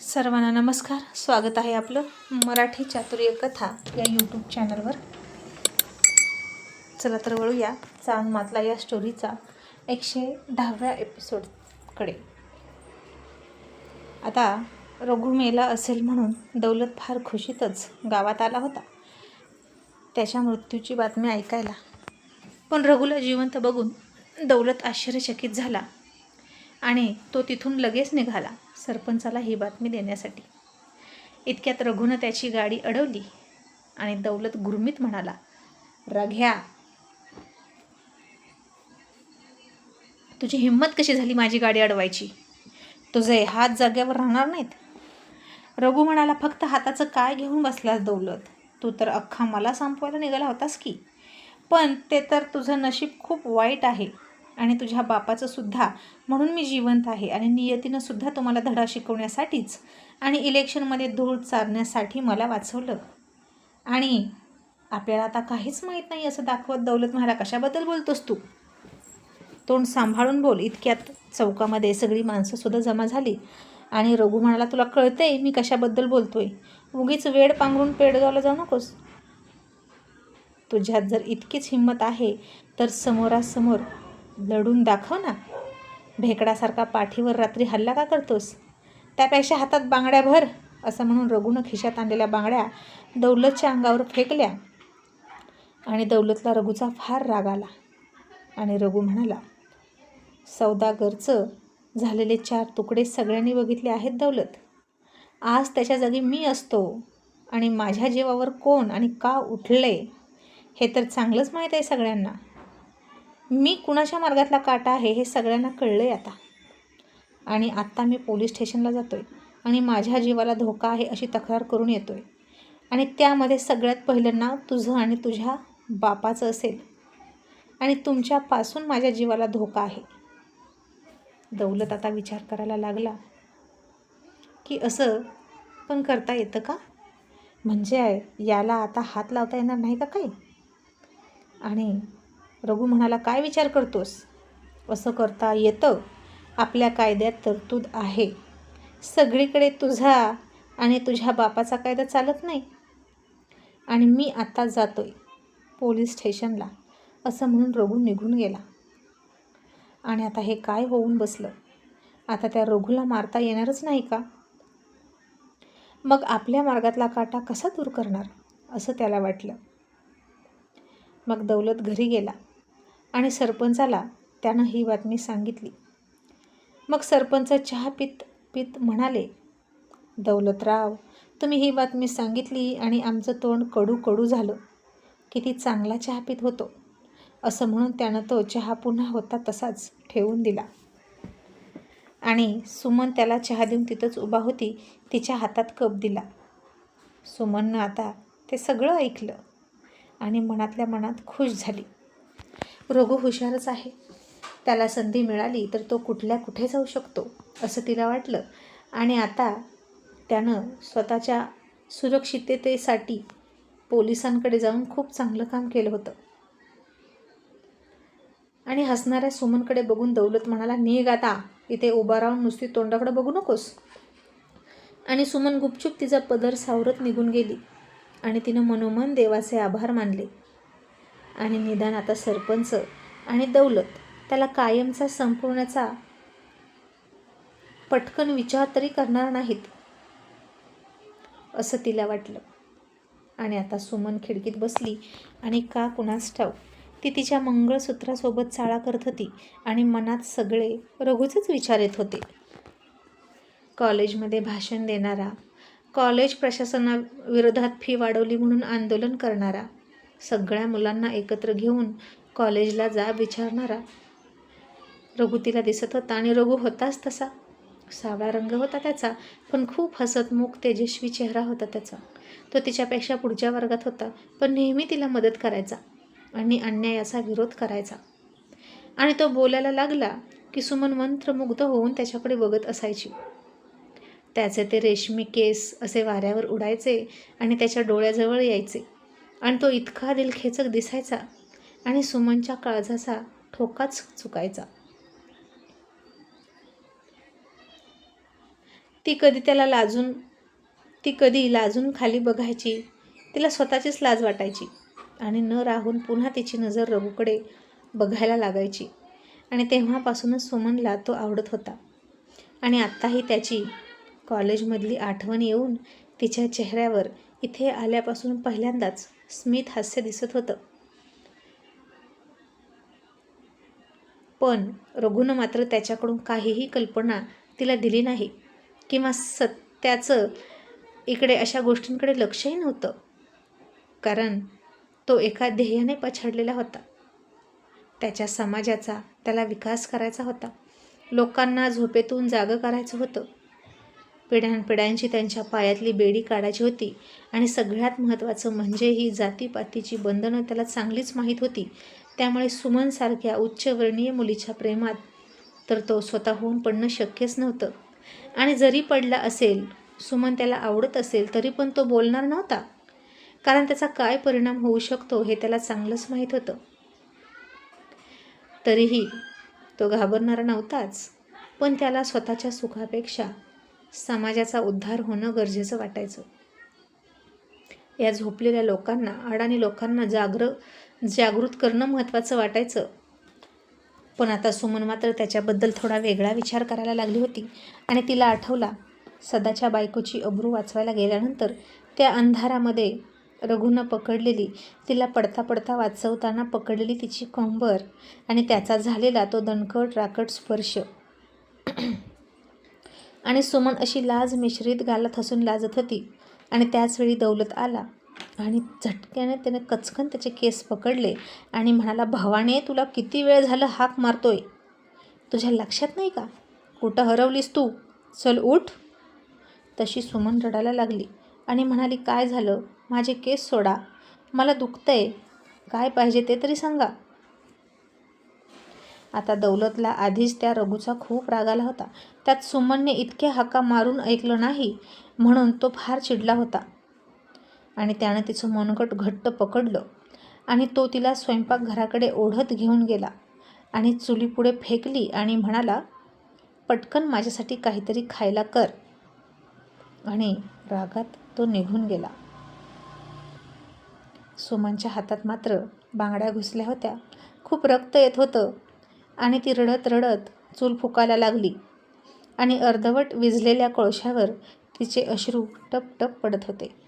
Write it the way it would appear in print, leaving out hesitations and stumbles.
सर्वांना नमस्कार. स्वागत आहे आपलं मराठी चातुर्य कथा या यूट्यूब चॅनलवर. चला तर वळूया चांदमातला या स्टोरीचा 110व्या एपिसोडकडे. आता रघु मेला असेल म्हणून दौलत फार खुशीतच गावात आला होता त्याच्या मृत्यूची बातमी ऐकायला. पण रघुला जिवंत बघून दौलत आश्चर्यचकित झाला आणि तो तिथून लगेच निघाला सरपंचाला ही बातमी देण्यासाठी. इतक्यात रघुनं त्याची गाडी अडवली आणि दौलत गुरमीत म्हणाला, रघ्या, तुझी हिंमत कशी झाली माझी गाडी अडवायची? तुझे हात जाग्यावर राहणार नाहीत. रघु म्हणाला, फक्त हाताचं काय घेऊन बसलास दौलत? तू तर अख्खा मला संपवायला निघाला होतास की. पण ते तर तुझं नशीब खूप वाईट आहे आणि तुझ्या बापाचं सुद्धा. म्हणून मी जिवंत आहे आणि नियतीनं सुद्धा तुम्हाला धडा शिकवण्यासाठीच आणि इलेक्शनमध्ये धूळ चारण्यासाठी मला वाचवलं. आणि आपल्याला आता काहीच माहीत नाही असं दाखवत दौलत म्हणाला, कशाबद्दल बोलतोस तू? तोंड सांभाळून बोल. इतक्यात चौकामध्ये सगळी माणसंसुद्धा जमा झाली आणि रघु म्हणाला, तुला कळतंय मी कशाबद्दल बोलतोय? उगीच वेड पांघरून पेडगावला जाऊ नकोस. तुझ्यात जर इतकीच हिंमत आहे तर समोरासमोर लढून दाखव ना. भेकडासारखा पाठीवर रात्री हल्ला का करतोस? त्यापेक्षा हातात बांगड्या भर. असं म्हणून रघुनं खिशात आणलेल्या बांगड्या दौलतच्या अंगावर फेकल्या आणि दौलतला रघुचा फार राग आला आणि रघु म्हणाला, सौदागरचं झालेले 4 तुकडे सगळ्यांनी बघितले आहेत दौलत. आज त्याच्या जागी मी असतो आणि माझ्या जीवावर कोण आणि का उठले हे तर चांगलंच माहीत आहे सगळ्यांना. मी कुणाच्या मार्गातला काटा आहे हे सगळ्यांना कळलंय आता. आणि आत्ता मी पोलीस स्टेशनला जातोय आणि माझ्या जीवाला धोका आहे अशी तक्रार करून येतोय. आणि त्यामध्ये सगळ्यात पहिलं नाव तुझं आणि तुझ्या बापाचं असेल. आणि तुमच्यापासून माझ्या जीवाला धोका आहे. दौलत आता विचार करायला लागला की असं पण करता येतं का? म्हणजे याला आता हात लावता येणार नाही का काही? आणि रघु म्हणाला, काय विचार करतोस? असं करता येतं. आपल्या कायद्यात तरतूद आहे. सगळीकडे तुझा आणि तुझ्या बापाचा कायदा चालत नाही. आणि मी आता जातोय पोलीस स्टेशनला. असं म्हणून रघु निघून गेला. आणि आता हे काय होऊन बसलं? आता त्या रघुला मारता येणारच नाही का? मग आपल्या मार्गातला काटा कसा दूर करणार असं त्याला वाटलं. मग दौलत घरी गेला आणि सरपंचाला त्यानं ही बातमी सांगितली. मग सरपंच चहा पीत म्हणाले, दौलतराव, तुम्ही ही बातमी सांगितली आणि आमचं तोंड कडू कडू झालं. किती चांगला चहा पीत होतो. असं म्हणून त्यानं तो चहा पुन्हा होता तसाच ठेवून दिला. आणि सुमन त्याला चहा देऊन तिथंच उभा होती, तिच्या हातात कप दिला. सुमननं आता ते सगळं ऐकलं आणि मनातल्या मनात खुश झाली. रघु हुशारच आहे. त्याला संधी मिळाली तर तो कुठल्या कुठे जाऊ शकतो असं तिला वाटलं. आणि आता त्यानं स्वतःच्या सुरक्षिततेसाठी पोलिसांकडे जाऊन खूप चांगलं काम केलं होतं. आणि हसणाऱ्या सुमनकडे बघून दौलत म्हणाला, निघ आता. इथे उभा राहून नुसती तोंडाकडे बघू नकोस. आणि सुमन गुपचूप तिचा पदर सावरत निघून गेली आणि तिनं मनोमन देवाचे आभार मानले. आणि निदान आता सरपंच आणि दौलत त्याला कायमचा संपवण्याचा पटकन विचार तरी करणार नाहीत असं तिला वाटलं. आणि आता सुमन खिडकीत बसली आणि का कुणास ठाऊक ती तिच्या मंगळसूत्रासोबत चाळा करत होती आणि मनात सगळे रघुचेच विचार येत होते. कॉलेजमध्ये भाषण देणारा, कॉलेज प्रशासनाविरोधात फी वाढवली म्हणून आंदोलन करणारा, सगळ्या मुलांना एकत्र घेऊन कॉलेजला जा विचारणारा रघु तिला दिसत होता. आणि रघु होताच तसा. सावळा रंग होता त्याचा, पण खूप हसतमुख तेजस्वी चेहरा होता त्याचा. तो तिच्यापेक्षा पुढच्या वर्गात होता, पण नेहमी तिला मदत करायचा आणि अन्यायाचा विरोध करायचा. आणि तो बोलायला लागला की सुमन मंत्रमुग्ध होऊन त्याच्याकडे बघत असायची. त्याचे ते रेशमी केस असे वाऱ्यावर उडायचे आणि त्याच्या डोळ्याजवळ यायचे आणि तो इतका दिलखेचक दिसायचा आणि सुमनच्या काळजाचा ठोकाच चुकायचा. ती कधी लाजून खाली बघायची. तिला स्वतःचीच लाज वाटायची आणि न राहून पुन्हा तिची नजर रघूकडे बघायला लागायची. आणि तेव्हापासूनच सुमनला तो आवडत होता. आणि आत्ताही त्याची कॉलेजमधली आठवण येऊन तिच्या चेहऱ्यावर इथे आल्यापासून पहिल्यांदाच स्मित हास्य दिसत होतं. पण रघूनं मात्र त्याच्याकडून काहीही कल्पना तिला दिली नाही किंवा त्याचं इकडे अशा गोष्टींकडे लक्षही नव्हतं, कारण तो एका ध्येयाने पछाडलेला होता. त्याच्या समाजाचा त्याला विकास करायचा होता. लोकांना झोपेतून जागं करायचं होतं. पिढ्यानपिढ्यांची त्यांच्या पायातली बेडी काढायची होती. आणि सगळ्यात महत्त्वाचं म्हणजे ही जातीपातीची बंधनं त्याला चांगलीच माहीत होती. त्यामुळे सुमनसारख्या उच्चवर्णीय मुलीच्या प्रेमात तर तो स्वतःहून पडणं शक्यच नव्हतं. आणि जरी पडला असेल, सुमन त्याला आवडत असेल, तरी पण तो बोलणार नव्हता, कारण त्याचा काय परिणाम होऊ शकतो हे त्याला चांगलंच माहीत होतं. तरीही तो घाबरणारा नव्हताच, पण त्याला स्वतःच्या सुखापेक्षा समाजाचा उद्धार होणं गरजेचं वाटायचं. या झोपलेल्या लोकांना, अडाणी लोकांना जागृत करणं महत्त्वाचं वाटायचं. पण आता सुमन मात्र त्याच्याबद्दल थोडा वेगळा विचार करायला लागली होती. आणि तिला आठवला, सदाच्या बायकोची अब्रू वाचवायला गेल्यानंतर त्या अंधारामध्ये रघूनं पकडलेली, तिला पडता पडता वाचवताना पकडलेली तिची कंबर आणि त्याचा झालेला तो दणकट राकट स्पर्श. आणि सुमन अशी लाज मिश्रित गालात हसून लाजत होती. आणि त्याचवेळी दौलत आला आणि झटक्याने त्याने कचकन त्याचे केस पकडले आणि म्हणाला, भावाने, तुला किती वेळ झालं हाक मारतोय? तुझ्या लक्षात नाही का? कुठं हरवलीस तू? चल उठ. तशी सुमन रडायला लागली आणि म्हणाली, काय झालं? माझे केस सोडा, मला दुखतंय. काय पाहिजे ते तरी सांगा. आता दौलतला आधीच त्या रघूचा खूप राग आला होता. त्यात सुमनने इतक्या हाका मारून ऐकलं नाही म्हणून तो फार चिडला होता. आणि त्यानं तिचं मनगट घट्ट पकडलं आणि तो तिला स्वयंपाकघराकडे ओढत घेऊन गेला आणि चुलीपुढे फेकली आणि म्हणाला, पटकन माझ्यासाठी काहीतरी खायला कर. आणि रागात तो निघून गेला. सुमनच्या हातात मात्र बांगड्या घुसल्या होत्या. खूप रक्त येत होतं आणि ती रडत रडत चूल फुकायला लागली आणि अर्धवट विझलेल्या कोळशावर तिचे अश्रू टप टप पडत होते.